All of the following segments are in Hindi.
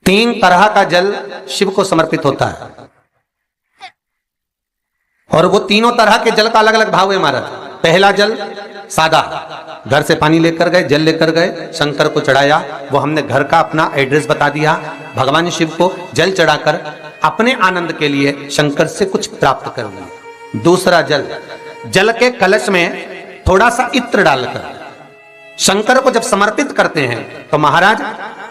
तीन तरह का जल शिव को समर्पित होता है और वो तीनों तरह के जल का अलग अलग भाव है महाराज। पहला जल सादा, घर से पानी लेकर गए, जल लेकर गए, शंकर को चढ़ाया, वो हमने घर का अपना एड्रेस बता दिया, भगवान शिव को जल चढ़ाकर अपने आनंद के लिए शंकर से कुछ प्राप्त कर लिया। दूसरा जल, जल के कलश में थोड़ा सा इत्र डालकर शंकर को जब समर्पित करते हैं तो महाराज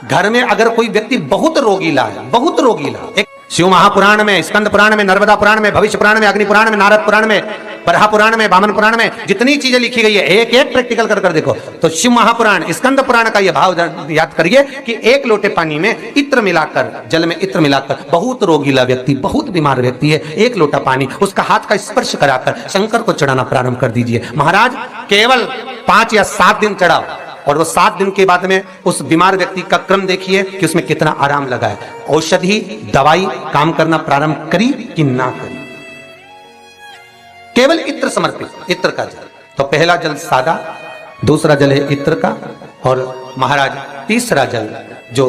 घर में अगर कोई व्यक्ति बहुत रोगीला है, बहुत रोगीला, एक शिव महापुराण में, स्कंद पुराण में, नर्मदा पुराण में, भविष्य पुराण में, अग्नि पुराण में, नारद पुराण में, बरहा पुराण में, वामन पुराण में जितनी चीजें लिखी गई है एक एक प्रैक्टिकल कर देखो तो शिव महापुराण, स्कंद पुराण का यह भाव याद करिए कि एक लोटे पानी में इत्र मिलाकर, जल में इत्र मिलाकर, बहुत रोगीला व्यक्ति, बहुत बीमार व्यक्ति है, एक लोटा पानी उसका हाथ का स्पर्श कराकर शंकर को चढ़ाना प्रारंभ कर दीजिए। महाराज केवल 5 या 7 दिन चढ़ाओ और वो 7 दिन के बाद में उस बीमार व्यक्ति का क्रम देखिए कि उसमें कितना आराम लगा है। औषधि दवाई काम करना प्रारंभ करी कि ना करी। केवल इत्र समर्पित, इत्र का जल। तो पहला जल सादा, दूसरा जल है इत्र का, और महाराज तीसरा जल जो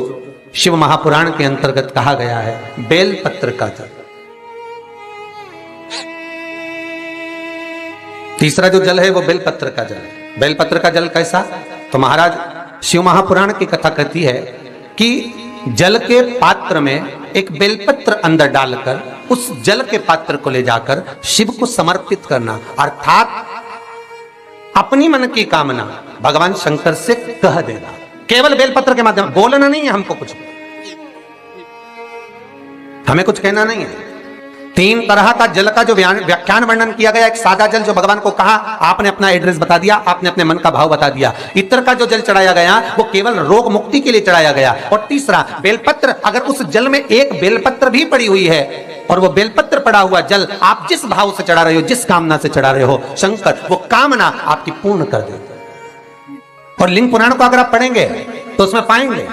शिव महापुराण के अंतर्गत कहा गया है बेलपत्र का जल। तीसरा जो जल है वो बेलपत्र का जल है। बेलपत्र का जल कैसा? तो महाराज शिव महापुराण की कथा कहती है कि जल के पात्र में एक बेलपत्र अंदर डालकर उस जल के पात्र को ले जाकर शिव को समर्पित करना, अर्थात अपनी मन की कामना भगवान शंकर से कह देना, केवल बेलपत्र के माध्यम। बोलना नहीं है हमको, कुछ हमें कुछ कहना नहीं है। 3 तरह का जल का जो व्याख्यान वर्णन किया गया, एक सादा जल जो भगवान को कहा, आपने अपना एड्रेस बता दिया, आपने अपने मन का भाव बता दिया। इत्र का जो जल चढ़ाया गया वो केवल रोग मुक्ति के लिए चढ़ाया गया। और तीसरा बेलपत्र, अगर उस जल में एक बेलपत्र भी पड़ी हुई है और वो बेलपत्र पड़ा हुआ जल आप जिस भाव से चढ़ा रहे हो, जिस कामना से चढ़ा रहे हो, शंकर वो कामना आपकी पूर्ण कर देते। और लिंग पुराण को अगर आप पढ़ेंगे तो उसमें पाएंगे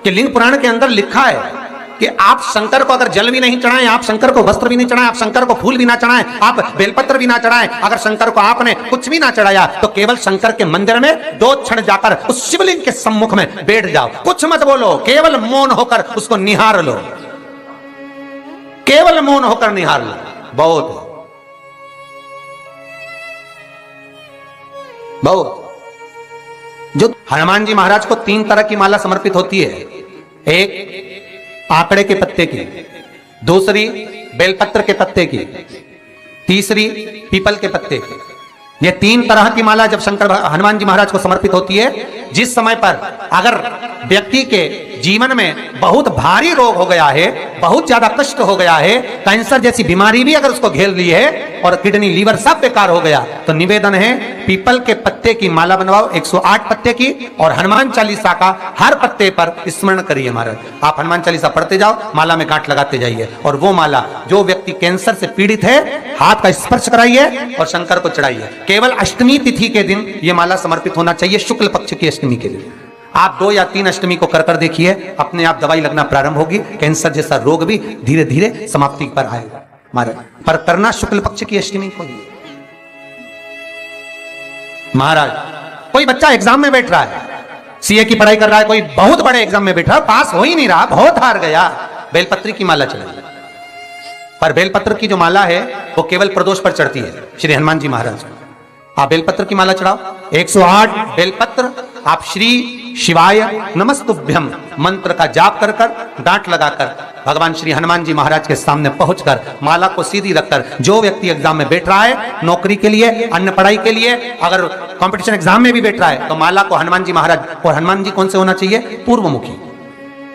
कि लिंग पुराण के अंदर लिखा है कि आप शंकर को अगर जल भी नहीं चढ़ाएं, आप शंकर को वस्त्र भी नहीं चढ़ाएं, आप शंकर को फूल भी ना चढ़ाएं, आप बेलपत्र भी ना चढ़ाएं, अगर शंकर को आपने कुछ भी ना चढ़ाया तो केवल शंकर के मंदिर में 2 क्षण जाकर उस शिवलिंग के सम्मुख में बैठ जाओ, कुछ मत बोलो, केवल मौन होकर उसको निहार लो, केवल मौन होकर निहार लो। बहुत जो हनुमान जी महाराज को 3 तरह की माला समर्पित होती है, एक आंकड़े के पत्ते की, दूसरी बेलपत्र के पत्ते की, तीसरी पीपल के पत्ते की। ये 3 तरह की माला जब शंकर हनुमान जी महाराज को समर्पित होती है, जिस समय पर अगर व्यक्ति के जीवन में बहुत भारी रोग हो गया है, बहुत ज्यादा कष्ट हो गया है, कैंसर जैसी बीमारी भी अगर उसको घेर ली है और किडनी लीवर सब बेकार हो गया, तो निवेदन है पीपल के पत्ते की माला बनवाओ, 108 पत्ते की, और हनुमान चालीसा का हर पत्ते पर स्मरण करिए महाराज। आप हनुमान चालीसा पढ़ते जाओ, माला में गांठ लगाते जाइए, और वो माला जो व्यक्ति कैंसर से पीड़ित है हाथ का स्पर्श कराइए और शंकर को चढ़ाइए। केवल अष्टमी तिथि के दिन ये माला समर्पित होना चाहिए, शुक्ल पक्ष की अष्टमी के दिन। आप 2 या 3 अष्टमी को कर देखिए, अपने आप दवाई लगना प्रारंभ होगी, कैंसर जैसा रोग भी धीरे धीरे समाप्ति पर आएगा महाराज। पर करना शुक्ल पक्ष की अष्टमी को ही। महाराज कोई बच्चा एग्जाम में बैठ रहा है, सीए की पढ़ाई कर रहा है, कोई बहुत बड़े एग्जाम में बैठा, पास हो ही नहीं रहा, बहुत हार गया, बेलपत्र की माला चढ़ाई। पर बेलपत्र की जो माला है वो केवल प्रदोष पर चढ़ती है श्री हनुमान जी महाराज को। आप बेलपत्र की माला चढ़ाओ, 108 बेलपत्र, आप श्री शिवाय नमस्तुभ्यम मंत्र का जाप कर कर, गांठ लगाकर भगवान श्री हनुमान जी महाराज के सामने पहुंचकर माला को सीधी रखकर, जो व्यक्ति एग्जाम में बैठ रहा है, नौकरी के लिए, अन्य पढ़ाई के लिए, अगर कंपटीशन एग्जाम में भी बैठ रहा है, तो माला को हनुमान जी महाराज, और हनुमान जी कौन से होना चाहिए? पूर्वमुखी।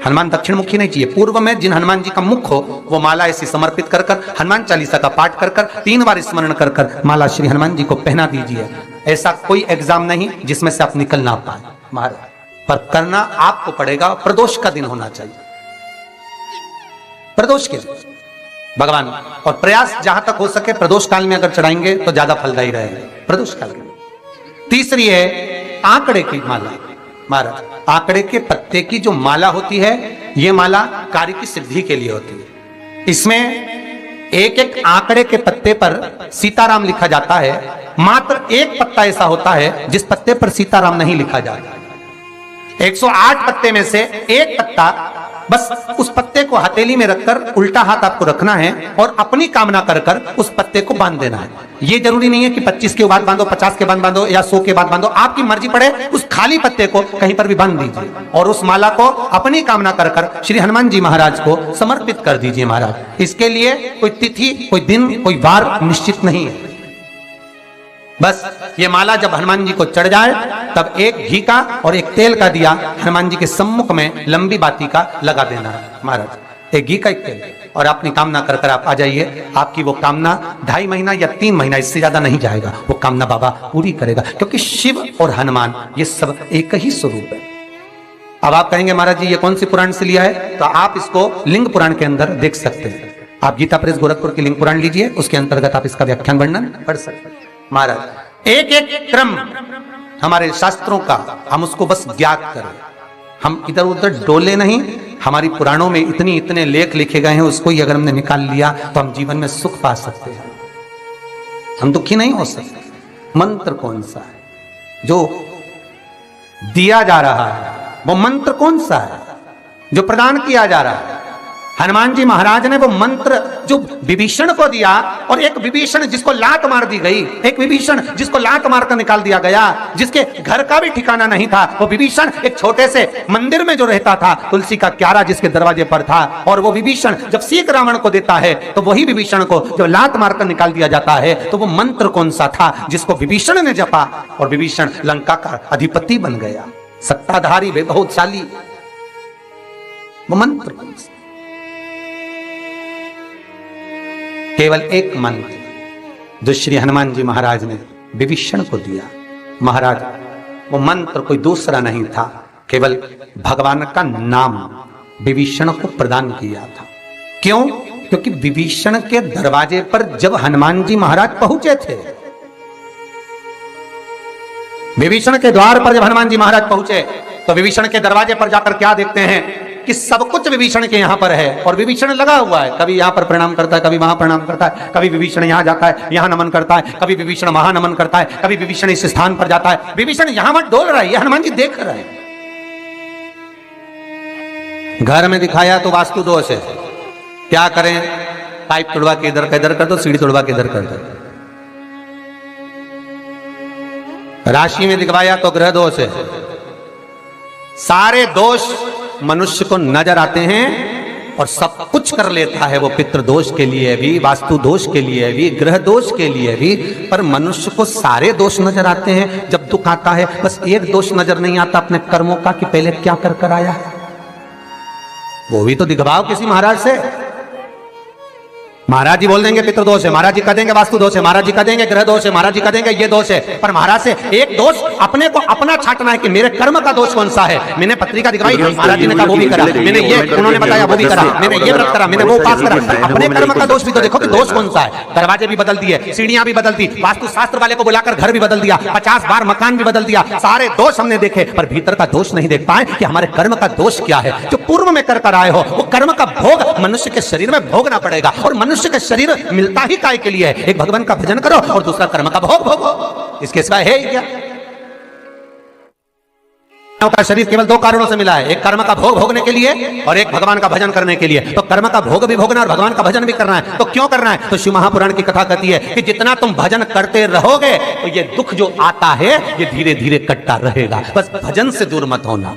हनुमान दक्षिण मुखी नहीं चाहिए, पूर्व में जिन हनुमान जी का मुख हो वो माला ऐसी समर्पित कर कर, हनुमान चालीसा का पाठ कर कर, 3 बार स्मरण कर कर माला श्री हनुमान जी को पहना दीजिए। ऐसा कोई एग्जाम नहीं जिसमें से आप निकल ना पाए महाराज, पर करना आपको पड़ेगा। प्रदोष का दिन होना चाहिए, प्रदोष के दिन भगवान, और प्रयास जहां तक हो सके प्रदोष काल में अगर चढ़ाएंगे तो ज्यादा फलदायी रहेगा, प्रदोष काल में। तीसरी है आंकड़े की माला महाराज। आंकड़े के पत्ते की जो माला होती है, यह माला कार्य की सिद्धि के लिए होती है। इसमें एक एक आंकड़े के पत्ते पर सीताराम लिखा जाता है, मात्र एक पत्ता ऐसा होता है जिस पत्ते पर सीताराम नहीं लिखा जाता। 108 पत्ते में से एक पत्ता बस उस पत्ते को हथेली में रखकर उल्टा हाथ आपको रखना है और अपनी कामना कर कर उस पत्ते को बांध देना है। ये जरूरी नहीं है कि 25 के बाद बांधो, 50 के बाद बांधो या 100 के बाद बांधो, आपकी मर्जी पड़े उस खाली पत्ते को कहीं पर भी बांध दीजिए और उस माला को अपनी कामना कर कर श्री हनुमान जी महाराज को समर्पित कर दीजिए महाराज। इसके लिए कोई तिथि, कोई दिन, कोई वार निश्चित नहीं है। बस ये माला जब हनुमान जी को चढ़ जाए तब एक घी का और एक तेल का दिया हनुमान जी के सम्मुख में लंबी बाती का लगा देना है महाराज, एक घी का एक तेल, और अपनी कामना कर कर आप आ जाइए। आपकी वो कामना 2.5 महीना या 3 महीना, इससे ज्यादा नहीं जाएगा, वो कामना बाबा पूरी करेगा, क्योंकि शिव और हनुमान ये सब एक ही स्वरूप है। अब आप कहेंगे महाराज जी ये कौन सी पुराण से लिया है, तो आप इसको लिंग पुराण के अंदर देख सकते हैं। आप गीता प्रेस गोरखपुर की लिंग पुराण लीजिए, उसके अंतर्गत आप इसका व्याख्यान वर्णन पढ़ सकते हैं महाराज। एक एक क्रम हमारे शास्त्रों का हम उसको बस ज्ञात करें, हम इधर उधर डोले नहीं। हमारी पुराणों में इतने लेख लिखे गए हैं, उसको ही अगर हमने निकाल लिया तो हम जीवन में सुख पा सकते हैं, हम दुखी नहीं हो सकते। मंत्र कौन सा है जो दिया जा रहा है, वो मंत्र कौन सा है जो प्रदान किया जा रहा है? हनुमान जी महाराज ने वो मंत्र जो विभीषण को दिया, और एक विभीषण जिसको लात मार दी गई, एक विभीषण जिसको लात मारकर निकाल दिया गया, जिसके घर का भी ठिकाना नहीं था, वो विभीषण एक छोटे से मंदिर में जो रहता था, तुलसी का क्यारा जिसके दरवाजे पर था, और वो विभीषण जब सीख रावण को देता है तो वही विभीषण को जब लात मारकर निकाल दिया जाता है, तो वो मंत्र कौन सा था जिसको विभीषण ने जपा और विभीषण लंका का अधिपति बन गया, सत्ताधारी वैभवशाली? वो मंत्र कौन सा? केवल एक मंत्र जो श्री हनुमान जी महाराज ने विभीषण को दिया महाराज, वो मंत्र कोई दूसरा नहीं था, केवल भगवान का नाम विभीषण को प्रदान किया था। क्यों? क्योंकि विभीषण के दरवाजे पर जब हनुमान जी महाराज पहुंचे थे, विभीषण के द्वार पर जब हनुमान जी महाराज पहुंचे तो विभीषण के दरवाजे पर जाकर क्या देखते हैं कि सब कुछ विभीषण के यहां पर है, और विभीषण लगा हुआ है, कभी यहां पर प्रणाम करता है, कभी वहां प्रणाम करता है, कभी विभीषण यहां जाता है, यहां नमन करता है, कभी विभीषण वहां नमन करता है, कभी विभीषण इस स्थान पर जाता है, विभीषण यहां वहां डोल रहा है, ये हनुमान जी देख रहे हैं। घर में दिखाया तो वास्तु दोष है, क्या करें? पाइप तोड़वा के इधर का इधर कर दो, सीढ़ी तोड़वा के इधर कर दो। राशि में दिखवाया तो ग्रह दोष है। सारे दोष मनुष्य को नजर आते हैं और सब कुछ कर लेता है वो, पितृ दोष के लिए भी, वास्तु दोष के लिए भी, ग्रह दोष के लिए भी, पर मनुष्य को सारे दोष नजर आते हैं। जब दुख आता है बस एक दोष नजर नहीं आता अपने कर्मों का कि पहले क्या कर कर आया है, वो भी तो दिखवाओ किसी महाराज से। महाराज जी बोल देंगे पितृ दोष है, महाराज जी कह देंगे वास्तु दोष है, महाराज जी कह देंगे ग्रह दोष है, महाराज जी कह देंगे ये दोष है, पर महाराज से एक दोष अपने को अपना छाटना है कि मेरे कर्म का दोष कौन सा है। मैंने पत्रिका दिखवाई, महाराज जी ने कहा वो भी करा, मैंने ये उन्होंने बताया वो भी करा, मैंने ये व्रत करा, मैंने वो उपास करा, अपने कर्म का दोष भी तो देखो कि दोष कौन सा है। दरवाजे भी बदल दिए, सीढ़ियां भी बदल दी, वास्तु शास्त्र वाले को बुलाकर घर भी बदल दिया, 50 बार मकान भी बदल दिया, सारे दोष हमने देखे, पर भीतर का दोष नहीं देख पाए कि हमारे कर्म का दोष क्या है। जो पूर्व में कर कर आए हो वो कर्म का भोग मनुष्य के शरीर में भोगना पड़ेगा, और मनुष्य के शरीर मिलता ही काय के लिए है? एक भगवान का भजन करो और दूसरा कर्म का भोग भोगो, इसके सिवाय है ही क्या? का शरीर केवल 2 कारणों से मिला है, एक कर्म का भोग भोगने के लिए और एक भगवान का भजन करने के लिए। तो कर्म का भोग भी भोगना और भगवान का भजन भी करना है, तो क्यों करना है? तो शिव महापुराण की कथा कहती है कि जितना तुम भजन करते रहोगे तो ये दुख जो आता है ये धीरे धीरे कटता रहेगा, बस भजन से दूर मत होना।